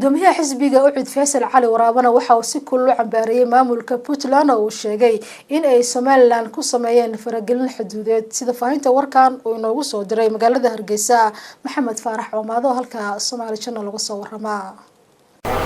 gudoomiyaha xisbiga Ucid Faysal Cali Waraabana waxa uu si kulul u cambaarayay maamulka Puntland oo uu sheegay in ay Somaliland ku sameeyeen faragelin xuduudeed sida faahinta warkan uu inoogu soo diray magaalada Hargeysa Maxamed Faarax Omaado halka Somali Channel lagu soo waramaa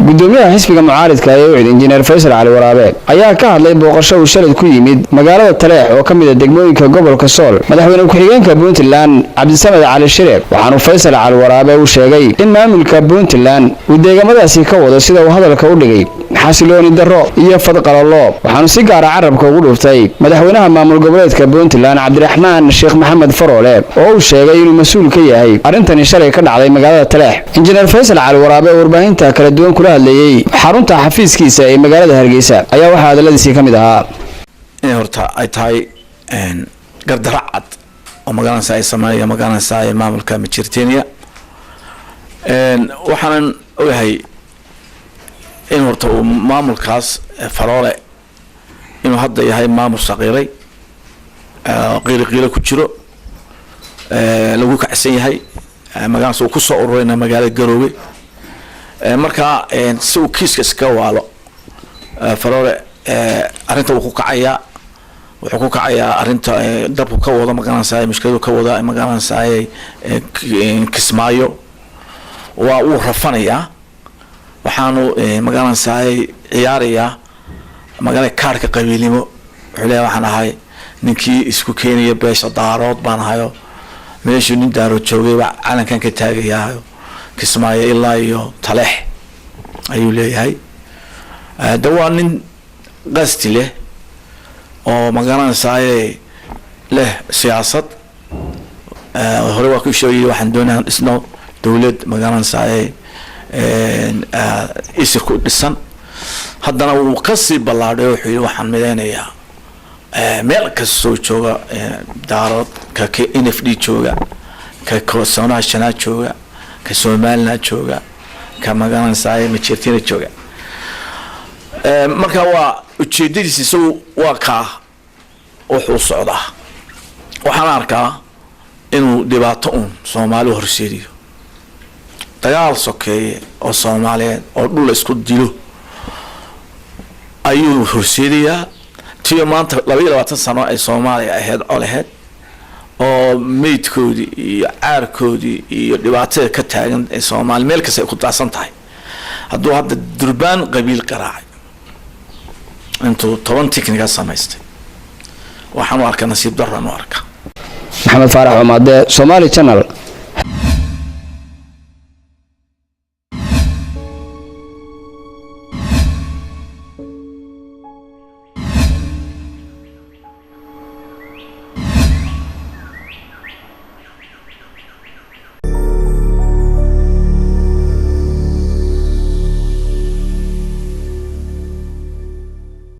gudoomiyaha xisbiga mucaaradka ee Ucid Engineer Faysal Cali Waraabe ayaa ka hadlay booqasho uu shalay ku yimid magaalada Taleex oo kamid ah degmooyinka gobolka Sool madaxweyne ku-xigeenka Puntland Cabdisamed Cali Shire waxaanu Faysal Cali Waraabe uu sheegay in maamulka Puntland uu deegaamadaasi ka wado sida uu hadalka u dhigay xasilooni darro iyo fadqalalo waxaanu si gaar ah carabka ugu dhuftay madaxweynaha maamul goboleedka Puntland Cabdiraxmaan Sheekh Maxamed Faroole oo uu sheegay inuu mas'uul ka yahay arintani shalay ka dhacday magaalada Taleex Engineer Faysal Cali Waraabe warbaahinta kala duwan kula hadlayay xarunta xafiiskiisa ee magaalada Hargeysa ayaa waxa hadaladiisa kamid ahaa in horta ay tahay gardaracad oo magaalada ay Soomaaliya magaalada ay maamulka Mijirteeniya waxaan ogahay in horta maamulkaas Faroole inuu hadda yahay maamul saqiiray qiil ku jiro lagu kacsan yahay magaalada uu ku soo ururayna magaalada Garowe marka si uu kiiska iska waalo Faroole arinta uu ku kacaya wuxuu ku kacaya arinta dabku ka wada magaalada mushkiladu ka wada magaalada Kismaayo waa uu rafanaya waxaanu magaalada ciyaaraya magaalada kaarka qabiilnimo wuxuu leeyahay waxaan ahay ninkii isku keenaya beesha daarood baan ahayo meeshu nin daaro joogay waa calankan ka taagayaa Kismaayo ilaa iyo Taleex ayuu leeyahay dawaa nin qasti leh oo magaalada leh siyaasad hore waa ku sheegay waxaan doonayaa isno dawlad magaalada isku dhisan haddana uu ka sii balaadhay wuxuu waxaan mideynayaa meel ka soo jooga daarood ka NFD jooga ka Koosona Shana jooga ka Somaliland jooga ka magaalada Mijirteeniya jooga marka waa ujeedadiisa waa ka wuxuu socdaa waxaan arkaa inuu dhibaato Soomaali horseediyo dagaal sokeeye oo Soomaaliyeed oo dhul isku dilo ayuu horseediyaa tii maanta 22 sano ay Soomaaliya ahayd colaheed oo meydkoodii iyo caarkoodii iyo dhibaatada ka taagan ee Soomaali meel kasta ku taasan tahay hadduu hadda durbaan qabiil qaraacay intuu 10 tikniga samaystay waxaan u arkaa nasiib darro aan u arkaa Maxamed Faarax Omaade Somali Channel